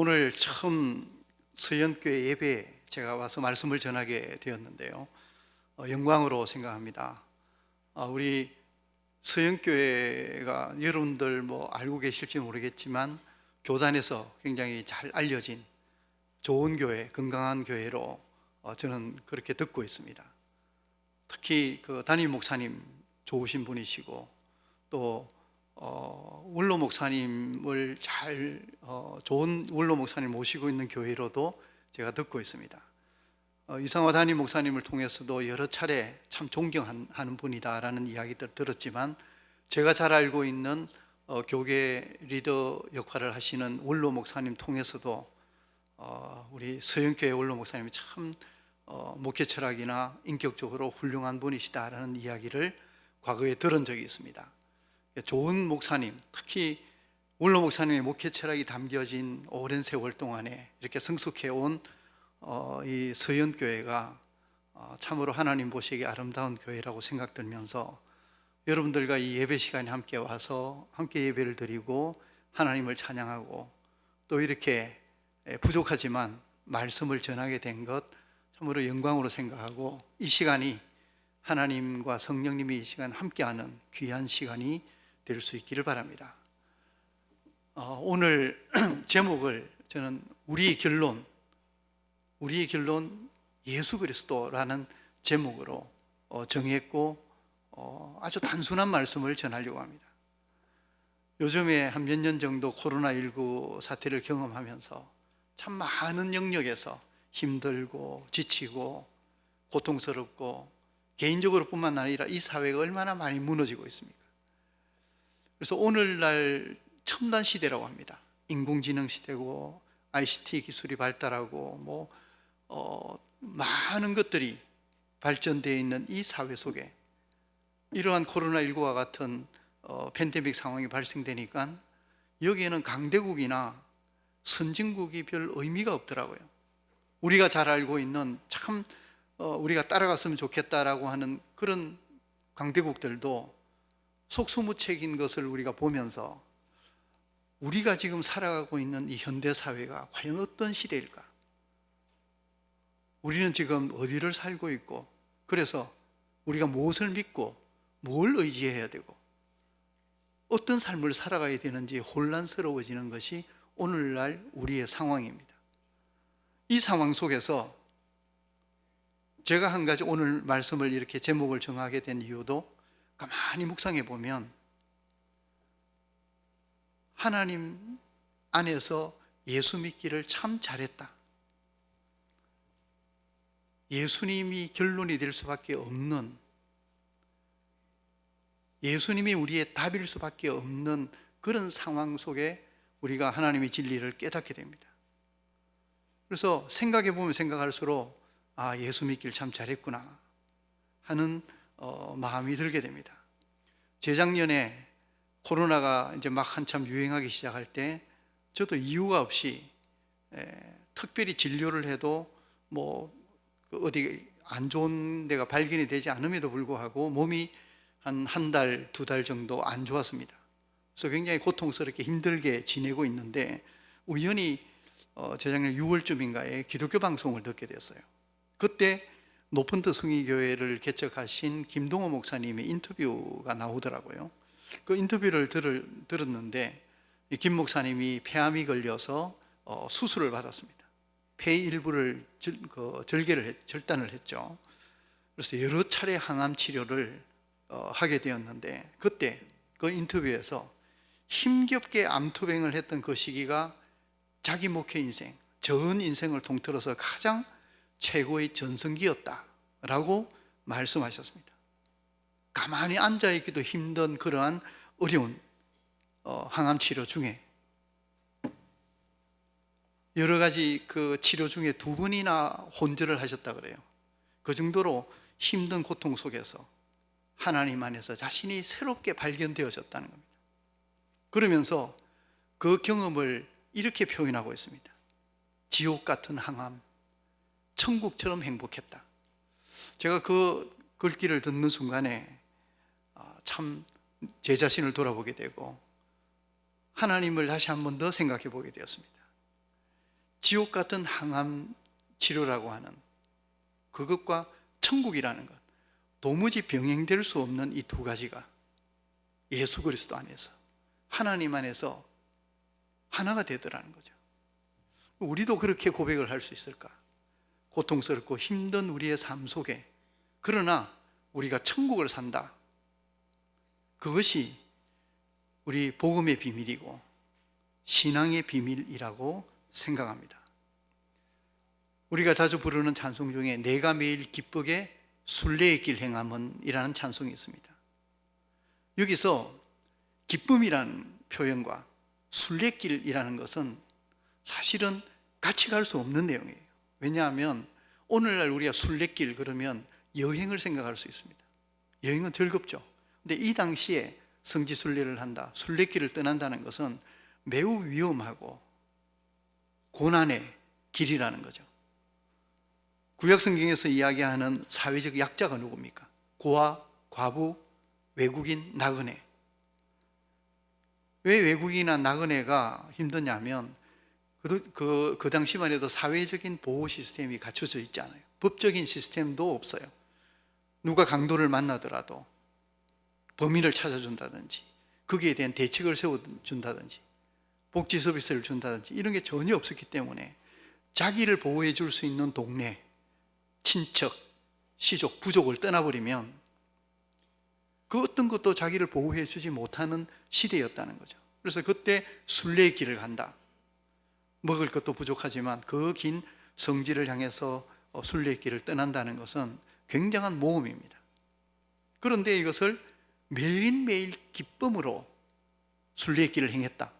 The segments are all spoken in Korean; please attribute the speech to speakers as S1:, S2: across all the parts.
S1: 오늘 처음 서연교회 예배에 제가 와서 말씀을 전하게 되었는데요. 영광으로 생각합니다. 우리 서연교회가 여러분들 알고 계실지 모르겠지만 교단에서 굉장히 잘 알려진 좋은 교회, 건강한 교회로 저는 그렇게 듣고 있습니다. 특히 그 담임 목사님 좋으신 분이시고 또 원로 목사님을 좋은 원로 목사님 모시고 있는 교회로도 제가 듣고 있습니다. 이상화 담임 목사님을 통해서도 여러 차례 참 존경하는 분이다라는 이야기들 들었지만, 제가 잘 알고 있는 교계 리더 역할을 하시는 원로 목사님 통해서도 우리 서영교회 원로 목사님이 참 목회 철학이나 인격적으로 훌륭한 분이시다라는 이야기를 과거에 들은 적이 있습니다. 좋은 목사님, 특히 원로 목사님의 목회 철학이 담겨진 오랜 세월 동안에 이렇게 성숙해온 이 서연교회가 참으로 하나님 보시기에 아름다운 교회라고 생각들면서 여러분들과 이 예배 시간에 함께 와서 함께 예배를 드리고 하나님을 찬양하고 또 이렇게 부족하지만 말씀을 전하게 된 것 참으로 영광으로 생각하고, 이 시간이 하나님과 성령님이 이 시간 함께하는 귀한 시간이 될 수 있기를 바랍니다. 오늘 제목을 저는 우리의 결론 예수 그리스도라는 제목으로 정했고 아주 단순한 말씀을 전하려고 합니다. 요즘에 한 몇 년 정도 코로나19 사태를 경험하면서 참 많은 영역에서 힘들고 지치고 고통스럽고 개인적으로 뿐만 아니라 이 사회가 얼마나 많이 무너지고 있습니까? 그래서 오늘날 첨단 시대라고 합니다. 인공지능 시대고 ICT 기술이 발달하고 많은 것들이 발전되어 있는 이 사회 속에 이러한 코로나19와 같은 팬데믹 상황이 발생되니까 여기에는 강대국이나 선진국이 별 의미가 없더라고요. 우리가 잘 알고 있는 참 우리가 따라갔으면 좋겠다라고 하는 그런 강대국들도 속수무책인 것을 우리가 보면서 우리가 지금 살아가고 있는 이 현대사회가 과연 어떤 시대일까? 우리는 지금 어디를 살고 있고, 그래서 우리가 무엇을 믿고 뭘 의지해야 되고 어떤 삶을 살아가야 되는지 혼란스러워지는 것이 오늘날 우리의 상황입니다. 이 상황 속에서 제가 한 가지 오늘 말씀을 이렇게 제목을 정하게 된 이유도, 가만히 묵상해 보면 하나님 안에서 예수 믿기를 참 잘했다, 예수님이 결론이 될 수밖에 없는, 예수님이 우리의 답일 수밖에 없는 그런 상황 속에 우리가 하나님의 진리를 깨닫게 됩니다. 그래서 생각해 보면 생각할수록 예수 믿기를 참 잘했구나 하는 마음이 들게 됩니다. 재작년에 코로나가 이제 막 한참 유행하기 시작할 때 저도 이유가 없이 특별히 진료를 해도 어디 안 좋은 데가 발견이 되지 않음에도 불구하고 몸이 한 달, 두 달 정도 안 좋았습니다. 그래서 굉장히 고통스럽게 힘들게 지내고 있는데 우연히 재작년 6월쯤인가에 기독교 방송을 듣게 됐어요. 그때 높은 뜻 승리교회를 개척하신 김동호 목사님의 인터뷰가 나오더라고요. 그 인터뷰를 들었는데 김 목사님이 폐암이 걸려서 수술을 받았습니다. 폐 일부를 절단을 했죠. 그래서 여러 차례 항암 치료를 하게 되었는데, 그때 그 인터뷰에서 힘겹게 암투병을 했던 그 시기가 자기 목회 인생, 전 인생을 통틀어서 가장 최고의 전성기였다라고 말씀하셨습니다. 가만히 앉아있기도 힘든 그러한 어려운 항암 치료 중에 여러 가지 그 치료 중에 2번이나 혼절을 하셨다 그래요. 그 정도로 힘든 고통 속에서 하나님 안에서 자신이 새롭게 발견되어졌다는 겁니다. 그러면서 그 경험을 이렇게 표현하고 있습니다. 지옥 같은 항암, 천국처럼 행복했다. 제가 그 글귀를 듣는 순간에 참 제 자신을 돌아보게 되고 하나님을 다시 한 번 더 생각해 보게 되었습니다. 지옥 같은 항암 치료라고 하는 그것과 천국이라는 것, 도무지 병행될 수 없는 이 두 가지가 예수 그리스도 안에서, 하나님 안에서 하나가 되더라는 거죠. 우리도 그렇게 고백을 할 수 있을까? 고통스럽고 힘든 우리의 삶 속에, 그러나 우리가 천국을 산다, 그것이 우리 복음의 비밀이고 신앙의 비밀이라고 생각합니다. 우리가 자주 부르는 찬송 중에 내가 매일 기쁘게 순례의 길 행함은 이라는 찬송이 있습니다. 여기서 기쁨이라는 표현과 순례길이라는 것은 사실은 같이 갈 수 없는 내용이에요. 왜냐하면 오늘날 우리가 순례길 그러면 여행을 생각할 수 있습니다. 여행은 즐겁죠. 근데 이 당시에 성지 순례를 한다, 순례길을 떠난다는 것은 매우 위험하고 고난의 길이라는 거죠. 구약 성경에서 이야기하는 사회적 약자가 누굽니까? 고아, 과부, 외국인, 나그네. 왜 외국인이나 나그네가 힘드냐면 그 당시만 해도 사회적인 보호 시스템이 갖춰져 있지 않아요. 법적인 시스템도 없어요. 누가 강도를 만나더라도 범인을 찾아준다든지 거기에 대한 대책을 세워준다든지 복지 서비스를 준다든지 이런 게 전혀 없었기 때문에 자기를 보호해 줄 수 있는 동네, 친척, 시족, 부족을 떠나버리면 그 어떤 것도 자기를 보호해 주지 못하는 시대였다는 거죠. 그래서 그때 순례의 길을 간다. 먹을 것도 부족하지만 그 긴 성지를 향해서 순례의 길을 떠난다는 것은 굉장한 모험입니다. 그런데 이것을 매일매일 기쁨으로 순례의 길을 행했다.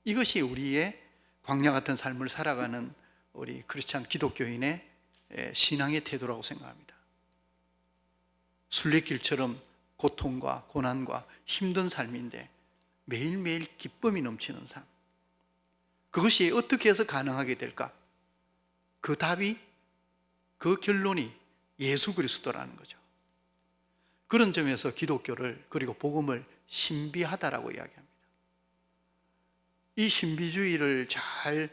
S1: 이것이 우리의 광야 같은 삶을 살아가는 우리 크리스찬 기독교인의 신앙의 태도라고 생각합니다. 순례길처럼 고통과 고난과 힘든 삶인데 매일매일 기쁨이 넘치는 삶, 그것이 어떻게 해서 가능하게 될까? 그 답이, 그 결론이 예수 그리스도라는 거죠. 그런 점에서 기독교를, 그리고 복음을 신비하다라고 이야기합니다. 이 신비주의를 잘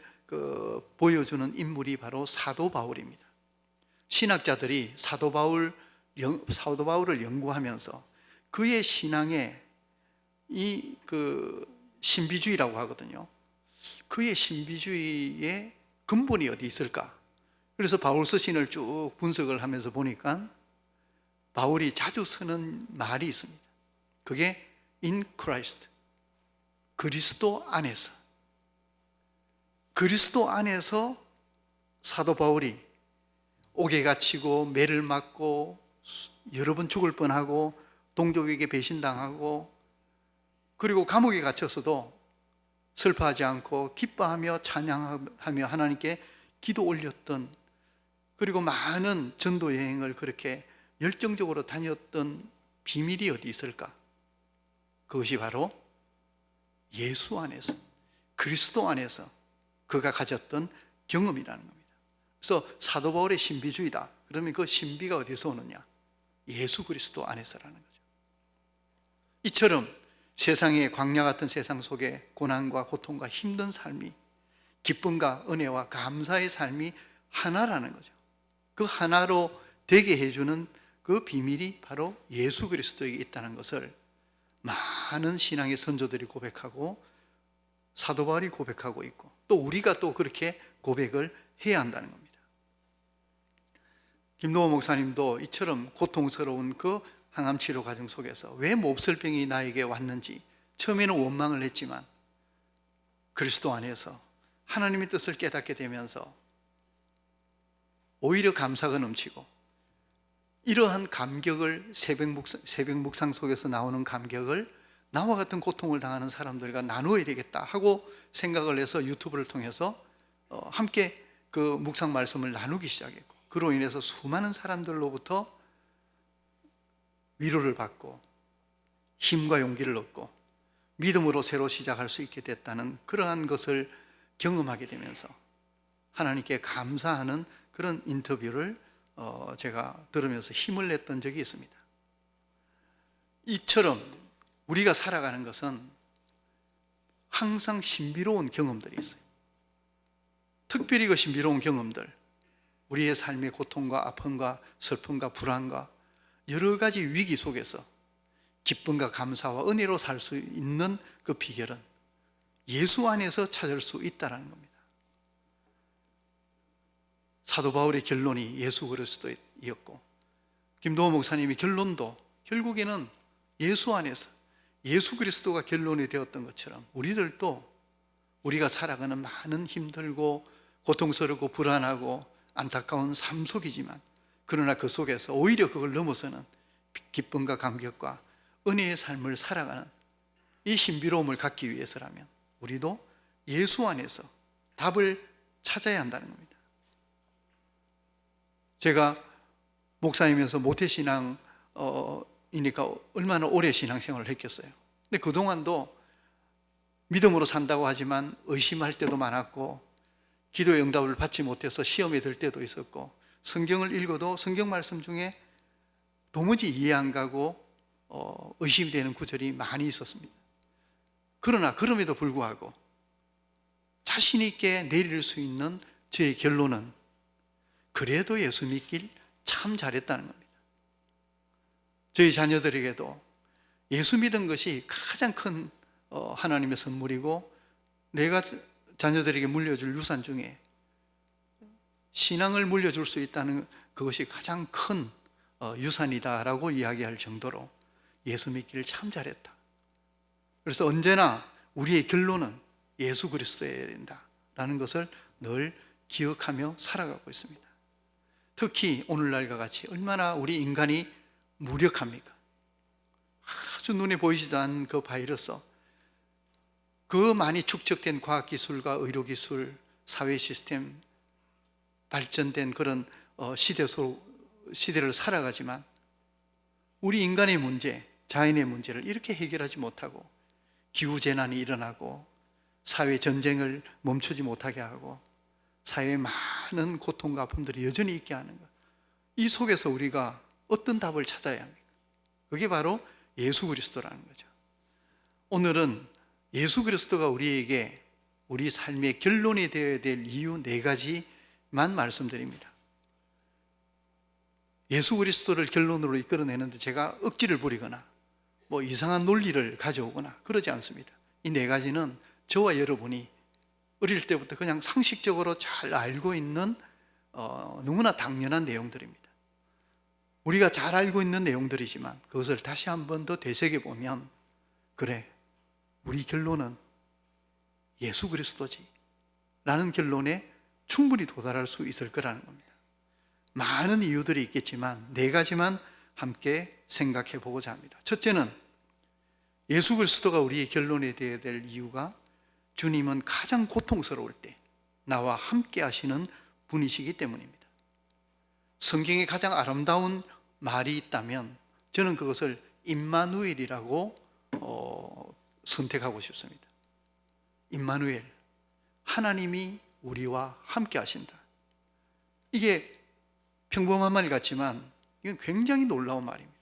S1: 보여주는 인물이 바로 사도 바울입니다. 신학자들이 사도 바울을 연구하면서 그의 신앙에 이 신비주의라고 하거든요. 그의 신비주의의 근본이 어디 있을까? 그래서 바울 서신을 쭉 분석을 하면서 보니까 바울이 자주 쓰는 말이 있습니다. 그게 in Christ, 그리스도 안에서. 그리스도 안에서 사도 바울이 옥에 갇히고 매를 맞고 여러 번 죽을 뻔하고 동족에게 배신당하고 그리고 감옥에 갇혀서도 슬퍼하지 않고 기뻐하며 찬양하며 하나님께 기도 올렸던, 그리고 많은 전도 여행을 그렇게 열정적으로 다녔던 비밀이 어디 있을까? 그것이 바로 예수 안에서, 그리스도 안에서 그가 가졌던 경험이라는 겁니다. 그래서 사도 바울의 신비주의다. 그러면 그 신비가 어디서 오느냐? 예수 그리스도 안에서라는 거죠. 이처럼 세상의 광야 같은 세상 속에 고난과 고통과 힘든 삶이, 기쁨과 은혜와 감사의 삶이 하나라는 거죠. 그 하나로 되게 해주는 그 비밀이 바로 예수 그리스도에게 있다는 것을 많은 신앙의 선조들이 고백하고 사도 바울이 고백하고 있고, 또 우리가 또 그렇게 고백을 해야 한다는 겁니다. 김노호 목사님도 이처럼 고통스러운 그 항암치료 과정 속에서 왜 몹쓸병이 나에게 왔는지 처음에는 원망을 했지만 그리스도 안에서 하나님의 뜻을 깨닫게 되면서 오히려 감사가 넘치고, 이러한 감격을 새벽 묵상 속에서 나오는 감격을 나와 같은 고통을 당하는 사람들과 나누어야 되겠다 하고 생각을 해서 유튜브를 통해서 함께 그 묵상 말씀을 나누기 시작했고, 그로 인해서 수많은 사람들로부터 위로를 받고 힘과 용기를 얻고 믿음으로 새로 시작할 수 있게 됐다는 그러한 것을 경험하게 되면서 하나님께 감사하는 그런 인터뷰를 제가 들으면서 힘을 냈던 적이 있습니다. 이처럼 우리가 살아가는 것은 항상 신비로운 경험들이 있어요. 특별히 그 신비로운 경험들, 우리의 삶의 고통과 아픔과 슬픔과 불안과 여러 가지 위기 속에서 기쁨과 감사와 은혜로 살 수 있는 그 비결은 예수 안에서 찾을 수 있다는 겁니다. 사도 바울의 결론이 예수 그리스도였고, 김도호 목사님의 결론도 결국에는 예수 안에서 예수 그리스도가 결론이 되었던 것처럼, 우리들도 우리가 살아가는 많은 힘들고 고통스럽고 불안하고 안타까운 삶 속이지만, 그러나 그 속에서 오히려 그걸 넘어서는 기쁨과 감격과 은혜의 삶을 살아가는 이 신비로움을 갖기 위해서라면 우리도 예수 안에서 답을 찾아야 한다는 겁니다. 제가 목사이면서 모태신앙이니까 얼마나 오래 신앙생활을 했겠어요. 근데 그동안도 믿음으로 산다고 하지만 의심할 때도 많았고, 기도의 응답을 받지 못해서 시험에 들 때도 있었고, 성경을 읽어도 성경 말씀 중에 도무지 이해 안 가고 의심이 되는 구절이 많이 있었습니다. 그러나 그럼에도 불구하고 자신 있게 내릴 수 있는 저의 결론은, 그래도 예수 믿길 참 잘했다는 겁니다. 저희 자녀들에게도 예수 믿은 것이 가장 큰 하나님의 선물이고, 내가 자녀들에게 물려줄 유산 중에 신앙을 물려줄 수 있다는 그것이 가장 큰 유산이다라고 이야기할 정도로 예수 믿기를 참 잘했다. 그래서 언제나 우리의 결론은 예수 그리스도여야 된다라는 것을 늘 기억하며 살아가고 있습니다. 특히 오늘날과 같이 얼마나 우리 인간이 무력합니까? 아주 눈에 보이지도 않는 그 바이러스, 그 많이 축적된 과학기술과 의료기술, 사회 시스템, 발전된 그런 시대를 살아가지만, 우리 인간의 문제, 자연의 문제를 이렇게 해결하지 못하고 기후재난이 일어나고 사회 전쟁을 멈추지 못하게 하고 사회에 많은 고통과 아픔들이 여전히 있게 하는 것, 이 속에서 우리가 어떤 답을 찾아야 합니까? 그게 바로 예수 그리스도라는 거죠. 오늘은 예수 그리스도가 우리에게 우리 삶의 결론이 되어야 될 이유 4가지만 말씀드립니다. 예수 그리스도를 결론으로 이끌어내는데 제가 억지를 부리거나 뭐 이상한 논리를 가져오거나 그러지 않습니다. 이 4가지는 저와 여러분이 어릴 때부터 그냥 상식적으로 잘 알고 있는 너무나 당연한 내용들입니다. 우리가 잘 알고 있는 내용들이지만 그것을 다시 한 번 더 되새겨보면, 그래, 우리 결론은 예수 그리스도지 라는 결론에 충분히 도달할 수 있을 거라는 겁니다. 많은 이유들이 있겠지만 4가지만 함께 생각해 보고자 합니다. 첫째는, 예수 그리스도가 우리의 결론이 되어야 될 이유가, 주님은 가장 고통스러울 때 나와 함께 하시는 분이시기 때문입니다. 성경에 가장 아름다운 말이 있다면 저는 그것을 임마누엘이라고 선택하고 싶습니다. 임마누엘, 하나님이 우리와 함께 하신다. 이게 평범한 말 같지만 이건 굉장히 놀라운 말입니다.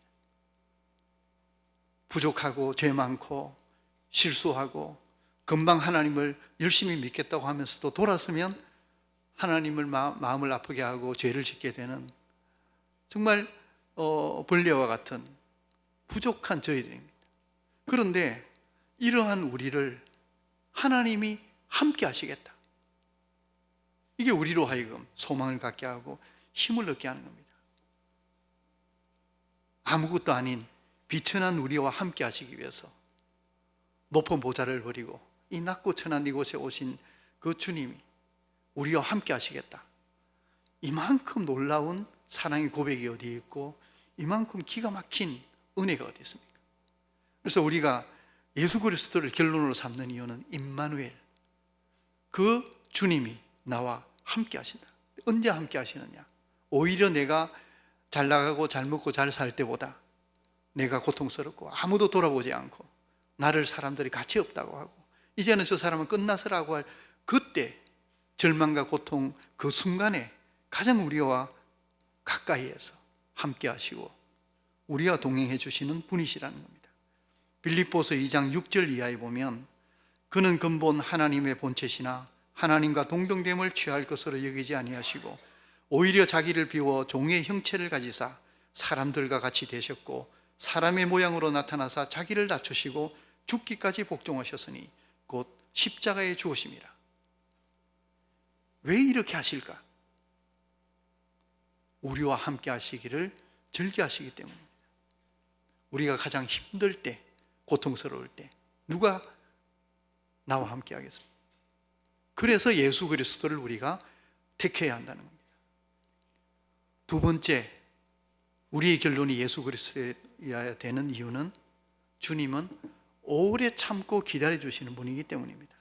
S1: 부족하고 죄 많고 실수하고 금방 하나님을 열심히 믿겠다고 하면서도 돌아서면 하나님을 마음을 아프게 하고 죄를 짓게 되는 정말 벌레와 같은 부족한 저희들입니다. 그런데 이러한 우리를 하나님이 함께 하시겠다, 이게 우리로 하여금 소망을 갖게 하고 힘을 얻게 하는 겁니다. 아무것도 아닌 비천한 우리와 함께 하시기 위해서 높은 보좌를 버리고 이 낮고 천한 이곳에 오신 그 주님이 우리와 함께 하시겠다, 이만큼 놀라운 사랑의 고백이 어디에 있고 이만큼 기가 막힌 은혜가 어디 있습니까? 그래서 우리가 예수 그리스도를 결론으로 삼는 이유는 임마누엘, 그 주님이 나와 함께 하신다. 언제 함께 하시느냐? 오히려 내가 잘 나가고 잘 먹고 잘 살 때보다 내가 고통스럽고 아무도 돌아보지 않고 나를 사람들이 가치 없다고 하고 이제는 저 사람은 끝났으라고 할 그때 절망과 고통, 그 순간에 가장 우리와 가까이에서 함께 하시고 우리와 동행해 주시는 분이시라는 겁니다. 빌립보서 2장 6절 이하에 보면, 그는 근본 하나님의 본체시나 하나님과 동등됨을 취할 것으로 여기지 아니하시고 오히려 자기를 비워 종의 형체를 가지사 사람들과 같이 되셨고 사람의 모양으로 나타나사 자기를 낮추시고 죽기까지 복종하셨으니 곧 십자가에 죽으심이라. 왜 이렇게 하실까? 우리와 함께 하시기를 즐겨하시기 때문입니다. 우리가 가장 힘들 때, 고통스러울 때 누가 나와 함께 하겠습니까? 그래서 예수 그리스도를 우리가 택해야 한다는 겁니다. 두 번째, 우리의 결론이 예수 그리스도여야 되는 이유는 주님은 오래 참고 기다려주시는 분이기 때문입니다.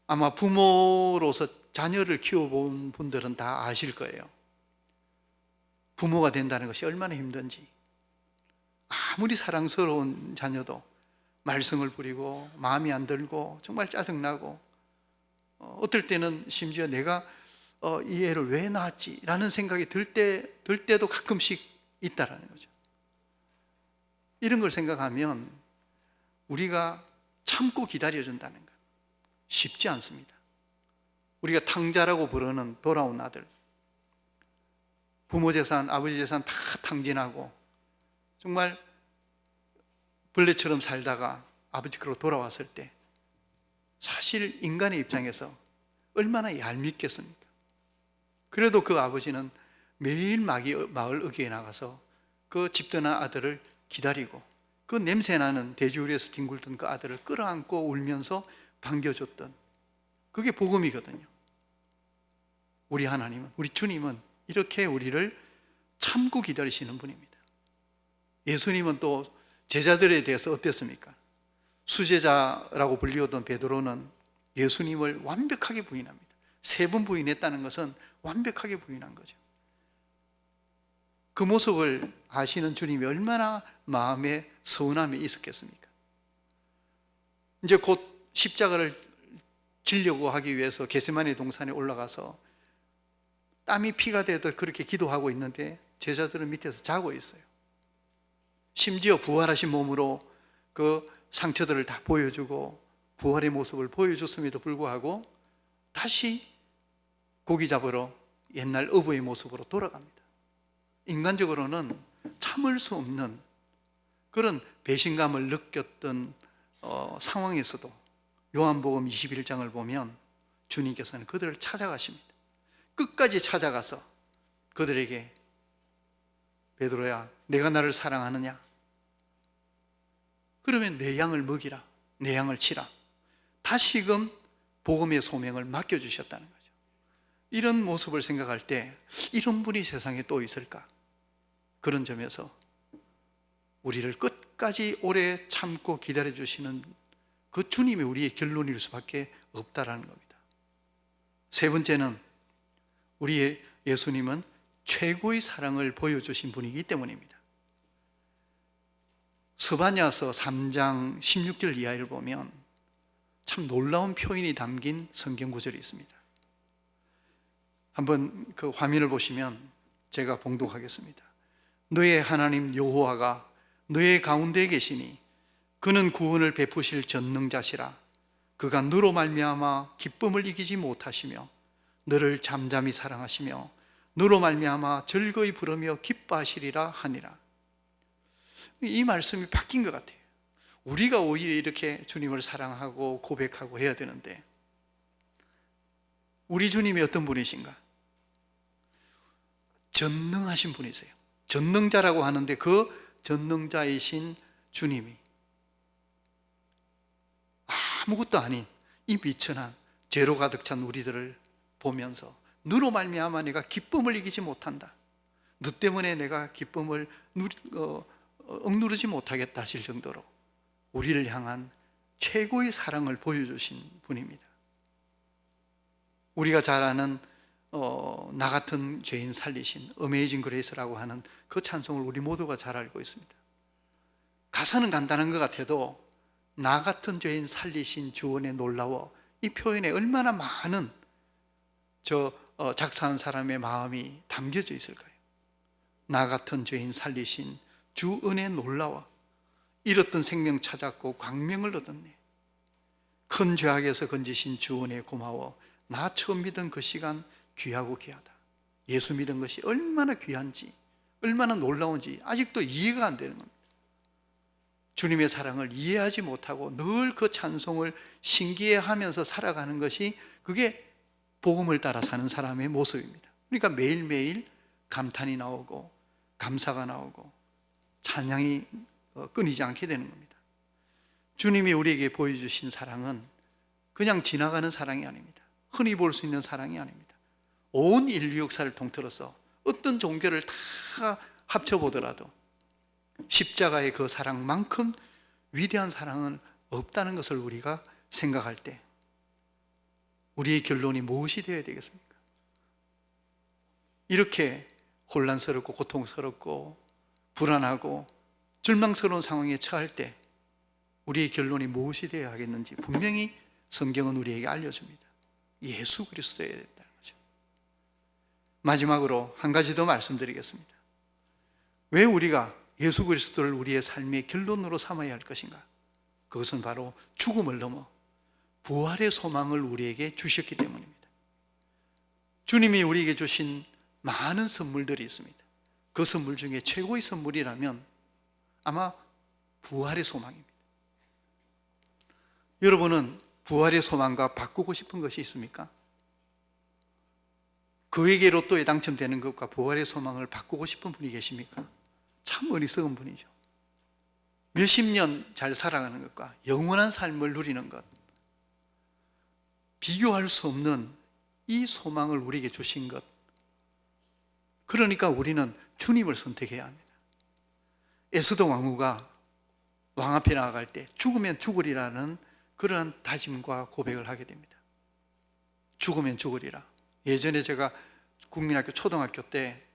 S1: 아마 부모로서 자녀를 키워본 분들은 다 아실 거예요. 부모가 된다는 것이 얼마나 힘든지. 아무리 사랑스러운 자녀도 말썽을 부리고 마음이 안 들고 정말 짜증나고 어떨 때는 심지어 내가 이 애를 왜 낳았지? 라는 생각이 들 때도 가끔씩 있다라는 거죠. 이런 걸 생각하면 우리가 참고 기다려준다는 것 쉽지 않습니다. 우리가 탕자라고 부르는 돌아온 아들, 부모 재산, 아버지 재산 다 탕진하고 정말 벌레처럼 살다가 아버지께로 돌아왔을 때 사실 인간의 입장에서 얼마나 얄밉겠습니까? 그래도 그 아버지는 매일 마을 어귀에 나가서 그 집떠난 아들을 기다리고 그 냄새나는 돼지우리에서 뒹굴던 그 아들을 끌어안고 울면서 반겨줬던, 그게 복음이거든요. 우리 하나님은, 우리 주님은 이렇게 우리를 참고 기다리시는 분입니다. 예수님은 또 제자들에 대해서 어땠습니까? 수제자라고 불리우던 베드로는 예수님을 완벽하게 부인합니다. 3번 부인했다는 것은 완벽하게 부인한 거죠. 그 모습을 아시는 주님이 얼마나 마음에 서운함이 있었겠습니까? 이제 곧 십자가를 지려고 하기 위해서 겟세마네 동산에 올라가서 땀이 피가 되듯 그렇게 기도하고 있는데 제자들은 밑에서 자고 있어요. 심지어 부활하신 몸으로 그 상처들을 다 보여주고 부활의 모습을 보여줬음에도 불구하고 다시 고기 잡으러 옛날 어부의 모습으로 돌아갑니다. 인간적으로는 참을 수 없는 그런 배신감을 느꼈던 상황에서도 요한복음 21장을 보면 주님께서는 그들을 찾아가십니다. 끝까지 찾아가서 그들에게 베드로야, 내가 나를 사랑하느냐? 그러면 내 양을 먹이라, 내 양을 치라. 다시금 복음의 소명을 맡겨주셨다는 거죠. 이런 모습을 생각할 때 이런 분이 세상에 또 있을까? 그런 점에서 우리를 끝까지 오래 참고 기다려주시는 그 주님이 우리의 결론일 수밖에 없다라는 겁니다. 세 번째는 우리의 예수님은 최고의 사랑을 보여주신 분이기 때문입니다. 스바냐서 3장 16절 이하를 보면 참 놀라운 표현이 담긴 성경 구절이 있습니다. 한번 그 화면을 보시면 제가 봉독하겠습니다. 너의 하나님 여호와가 너의 가운데에 계시니 그는 구원을 베푸실 전능자시라. 그가 너로 말미암아 기쁨을 이기지 못하시며 너를 잠잠히 사랑하시며 너로 말미암아 즐거이 부르며 기뻐하시리라 하니라. 이 말씀이 바뀐 것 같아요. 우리가 오히려 이렇게 주님을 사랑하고 고백하고 해야 되는데 우리 주님이 어떤 분이신가? 전능하신 분이세요. 전능자라고 하는데 그 전능자이신 주님이 아무것도 아닌 이 미천한 죄로 가득 찬 우리들을 보면서 너로 말미암아 내가 기쁨을 이기지 못한다, 너 때문에 내가 기쁨을 억누르지 못하겠다 하실 정도로 우리를 향한 최고의 사랑을 보여주신 분입니다. 우리가 잘 아는 나 같은 죄인 살리신 어메이징 그레이스라고 하는 그 찬송을 우리 모두가 잘 알고 있습니다. 가사는 간단한 것 같아도 나 같은 죄인 살리신 주원의 놀라워, 이 표현에 얼마나 많은 작사한 사람의 마음이 담겨져 있을까요? 나 같은 죄인 살리신 주 은혜 놀라워, 잃었던 생명 찾았고 광명을 얻었네. 큰 죄악에서 건지신 주 은혜 고마워. 나 처음 믿은 그 시간 귀하고 귀하다. 예수 믿은 것이 얼마나 귀한지, 얼마나 놀라운지 아직도 이해가 안 되는 겁니다. 주님의 사랑을 이해하지 못하고 늘 그 찬송을 신기해하면서 살아가는 것이, 그게 복음을 따라 사는 사람의 모습입니다. 그러니까 매일매일 감탄이 나오고 감사가 나오고 찬양이 끊이지 않게 되는 겁니다. 주님이 우리에게 보여주신 사랑은 그냥 지나가는 사랑이 아닙니다. 흔히 볼 수 있는 사랑이 아닙니다. 온 인류 역사를 통틀어서 어떤 종교를 다 합쳐보더라도 십자가의 그 사랑만큼 위대한 사랑은 없다는 것을 우리가 생각할 때 우리의 결론이 무엇이 되어야 되겠습니까? 이렇게 혼란스럽고 고통스럽고 불안하고 절망스러운 상황에 처할 때 우리의 결론이 무엇이 되어야 하겠는지 분명히 성경은 우리에게 알려줍니다. 예수 그리스도여야 된다는 거죠. 마지막으로 한 가지 더 말씀드리겠습니다. 왜 우리가 예수 그리스도를 우리의 삶의 결론으로 삼아야 할 것인가? 그것은 바로 죽음을 넘어 부활의 소망을 우리에게 주셨기 때문입니다. 주님이 우리에게 주신 많은 선물들이 있습니다. 그 선물 중에 최고의 선물이라면 아마 부활의 소망입니다. 여러분은 부활의 소망과 바꾸고 싶은 것이 있습니까? 그에게 로또에 당첨되는 것과 부활의 소망을 바꾸고 싶은 분이 계십니까? 참 어리석은 분이죠. 몇십 년 잘 살아가는 것과 영원한 삶을 누리는 것, 비교할 수 없는 이 소망을 우리에게 주신 것, 그러니까 우리는 주님을 선택해야 합니다. 에스더 왕후가 왕 앞에 나아갈 때 죽으면 죽으리라는 그러한 다짐과 고백을 하게 됩니다. 죽으면 죽으리라. 예전에 제가 국민학교 초등학교 때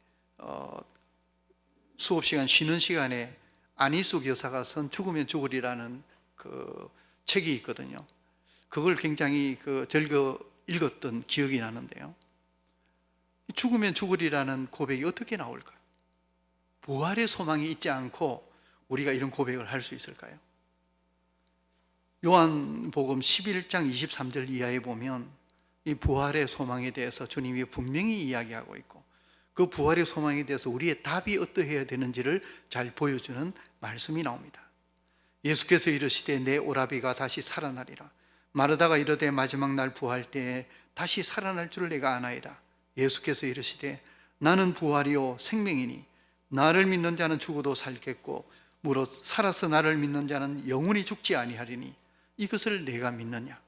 S1: 수업 시간 쉬는 시간에 안희숙 여사가 쓴 죽으면 죽으리라는 그 책이 있거든요. 그걸 굉장히 즐겨 읽었던 기억이 나는데요. 죽으면 죽으리라는 고백이 어떻게 나올까요? 부활의 소망이 있지 않고 우리가 이런 고백을 할 수 있을까요? 요한복음 11장 23절 이하에 보면 이 부활의 소망에 대해서 주님이 분명히 이야기하고 있고, 그 부활의 소망에 대해서 우리의 답이 어떠해야 되는지를 잘 보여주는 말씀이 나옵니다. 예수께서 이르시되 내 오라비가 다시 살아나리라. 마르다가 이르되 마지막 날 부활 때에 다시 살아날 줄 내가 아나이다. 예수께서 이르시되 나는 부활이요 생명이니 나를 믿는 자는 죽어도 살겠고 무릇 살아서 나를 믿는 자는 영원히 죽지 아니하리니 이것을 내가 믿느냐?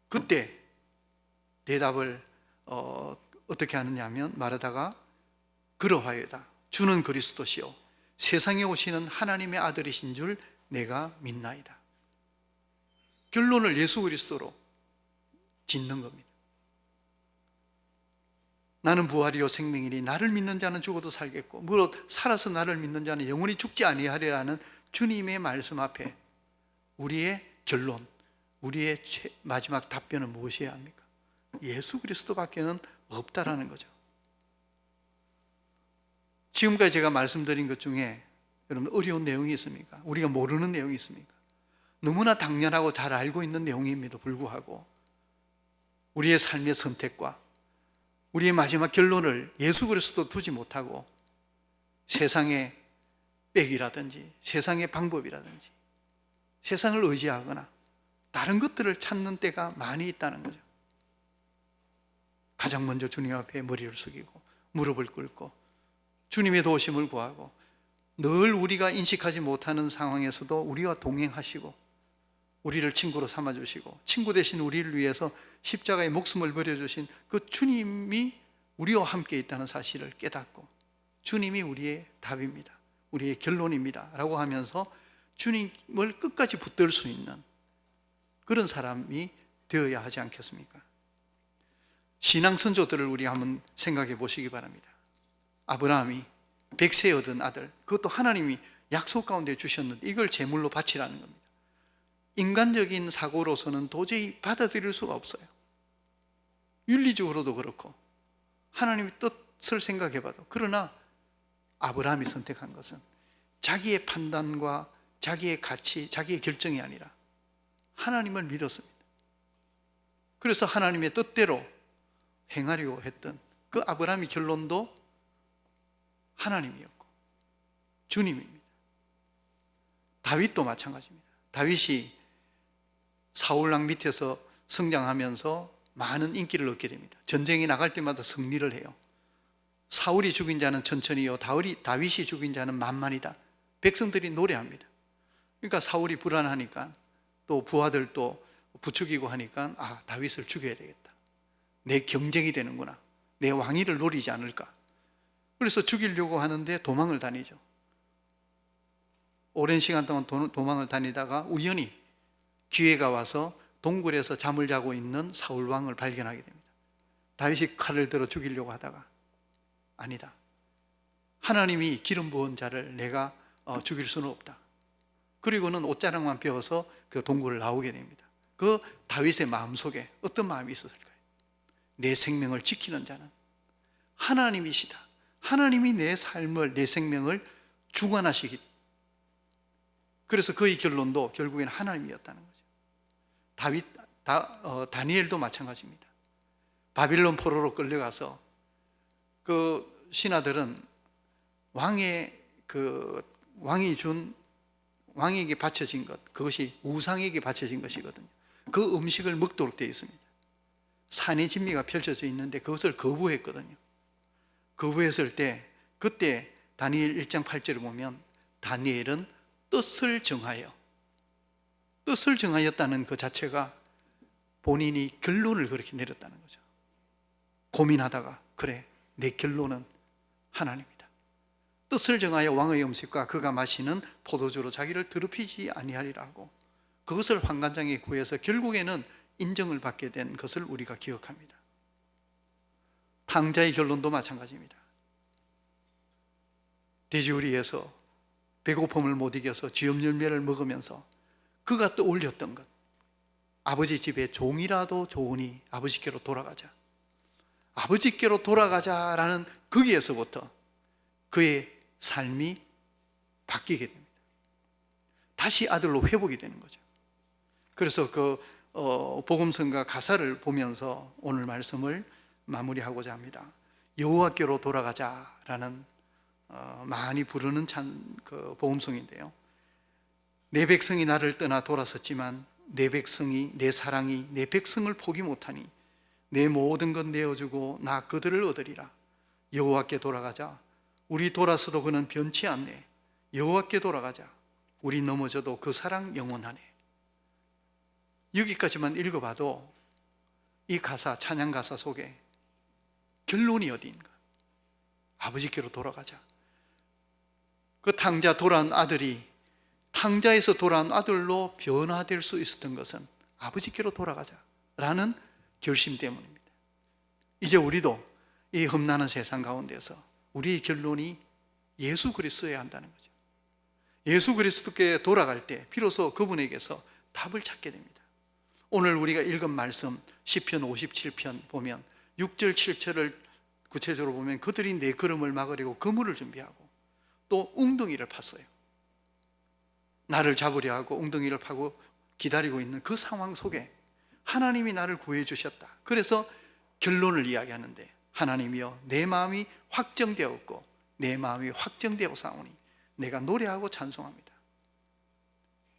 S1: 그때 대답을 어떻게 하느냐 하면 마르다가 그러하여다. 주는 그리스도시요 세상에 오시는 하나님의 아들이신 줄 내가 믿나이다. 결론을 예수 그리스도로 짓는 겁니다. 나는 부활이요 생명이니 나를 믿는 자는 죽어도 살겠고 무릇 살아서 나를 믿는 자는 영원히 죽지 아니하리라는 주님의 말씀 앞에 우리의 결론, 우리의 마지막 답변은 무엇이어야 합니까? 예수 그리스도밖에는 없다라는 거죠. 지금까지 제가 말씀드린 것 중에 여러분 어려운 내용이 있습니까? 우리가 모르는 내용이 있습니까? 너무나 당연하고 잘 알고 있는 내용임에도 불구하고 우리의 삶의 선택과 우리의 마지막 결론을 예수 그리스도 두지 못하고 세상의 백이라든지 세상의 방법이라든지 세상을 의지하거나 다른 것들을 찾는 때가 많이 있다는 거죠. 가장 먼저 주님 앞에 머리를 숙이고 무릎을 꿇고 주님의 도우심을 구하고 늘 우리가 인식하지 못하는 상황에서도 우리와 동행하시고 우리를 친구로 삼아주시고 친구 대신 우리를 위해서 십자가의 목숨을 버려주신 그 주님이 우리와 함께 있다는 사실을 깨닫고 주님이 우리의 답입니다, 우리의 결론입니다 라고 하면서 주님을 끝까지 붙들 수 있는 그런 사람이 되어야 하지 않겠습니까? 신앙 선조들을 우리 한번 생각해 보시기 바랍니다. 아브라함이 백세 얻은 아들, 그것도 하나님이 약속 가운데 주셨는데 이걸 제물로 바치라는 겁니다. 인간적인 사고로서는 도저히 받아들일 수가 없어요. 윤리적으로도 그렇고 하나님의 뜻을 생각해 봐도. 그러나 아브라함이 선택한 것은 자기의 판단과 자기의 가치, 자기의 결정이 아니라 하나님을 믿었습니다. 그래서 하나님의 뜻대로 행하려고 했던 그 아브라함의 결론도 하나님이었고 주님입니다. 다윗도 마찬가지입니다. 다윗이 사울왕 밑에서 성장하면서 많은 인기를 얻게 됩니다. 전쟁에 나갈 때마다 승리를 해요. 사울이 죽인 자는 천천히요, 다윗이 죽인 자는 만만이다. 백성들이 노래합니다. 그러니까 사울이 불안하니까, 또 부하들도 부추기고 하니까 다윗을 죽여야 되겠다. 내 경쟁이 되는구나. 내 왕위를 노리지 않을까. 그래서 죽이려고 하는데 도망을 다니죠. 오랜 시간 동안 도망을 다니다가 우연히 기회가 와서 동굴에서 잠을 자고 있는 사울 왕을 발견하게 됩니다. 다윗이 칼을 들어 죽이려고 하다가 아니다. 하나님이 기름 부은 자를 내가 죽일 수는 없다. 그리고는 옷자락만 베어서 그 동굴을 나오게 됩니다. 그 다윗의 마음속에 어떤 마음이 있었을까요? 내 생명을 지키는 자는 하나님이시다. 하나님이 내 삶을, 내 생명을 주관하시기. 그래서 그의 결론도 결국에는 하나님이었다는 거죠. 다니엘도 마찬가지입니다. 바빌론 포로로 끌려가서 그 신하들은 왕에게 바쳐진 것, 그것이 우상에게 바쳐진 것이거든요. 그 음식을 먹도록 되어 있습니다. 산의 진미가 펼쳐져 있는데 그것을 거부했거든요. 거부했을 때 그때 다니엘 1장 8절을 보면 다니엘은 뜻을 정하였다는 그 자체가 본인이 결론을 그렇게 내렸다는 거죠. 고민하다가 그래, 내 결론은 하나님이다. 뜻을 정하여 왕의 음식과 그가 마시는 포도주로 자기를 더럽히지 아니하리라 하고 그것을 환관장에 구해서 결국에는 인정을 받게 된 것을 우리가 기억합니다. 탕자의 결론도 마찬가지입니다. 돼지우리에서 배고픔을 못 이겨서 쥐염 열매를 먹으면서 그가 떠올렸던 것, 아버지 집에 종이라도 좋으니 아버지께로 돌아가자. 아버지께로 돌아가자라는 거기에서부터 그의 삶이 바뀌게 됩니다. 다시 아들로 회복이 되는 거죠. 그래서 그 복음성가 가사를 보면서 오늘 말씀을 마무리하고자 합니다. 여호와께로 돌아가자라는 많이 부르는 그 복음성인데요. 내 백성이 나를 떠나 돌아섰지만 내 백성이, 내 사랑이 내 백성을 포기 못하니 내 모든 것 내어주고 나 그들을 얻으리라. 여호와께 돌아가자. 우리 돌아서도 그는 변치 않네. 여호와께 돌아가자. 우리 넘어져도 그 사랑 영원하네. 여기까지만 읽어봐도 이 가사, 찬양 가사 속에 결론이 어디인가? 아버지께로 돌아가자. 그 탕자 돌아온 아들이 탕자에서 돌아온 아들로 변화될 수 있었던 것은 아버지께로 돌아가자라는 결심 때문입니다. 이제 우리도 이 험난한 세상 가운데서 우리의 결론이 예수 그리스도여야 한다는 거죠. 예수 그리스도께 돌아갈 때 비로소 그분에게서 답을 찾게 됩니다. 오늘 우리가 읽은 말씀 시편 57편 보면 6절 7절을 구체적으로 보면 그들이 내 걸음을 막으려고 그물을 준비하고 또 웅덩이를 팠어요. 나를 잡으려 하고 웅덩이를 파고 기다리고 있는 그 상황 속에 하나님이 나를 구해 주셨다. 그래서 결론을 이야기하는데 하나님이여 내 마음이 확정되었고 내 마음이 확정되어 사오니 내가 노래하고 찬송합니다.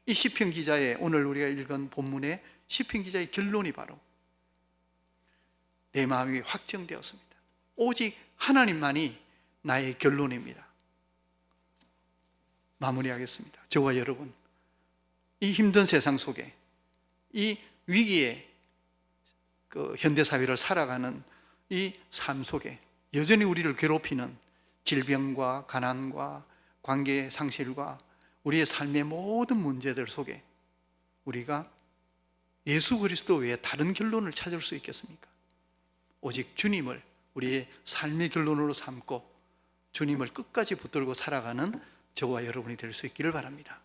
S1: 이 시편 기자의 오늘 우리가 읽은 본문의 시편 기자의 결론이 바로 내 마음이 확정되었습니다. 오직 하나님만이 나의 결론입니다. 마무리하겠습니다. 저와 여러분, 이 힘든 세상 속에 이 위기의 그 현대사회를 살아가는 이 삶 속에 여전히 우리를 괴롭히는 질병과 가난과 관계 상실과 우리의 삶의 모든 문제들 속에 우리가 예수 그리스도 외에 다른 결론을 찾을 수 있겠습니까? 오직 주님을 우리의 삶의 결론으로 삼고 주님을 끝까지 붙들고 살아가는 저와 여러분이 될 수 있기를 바랍니다.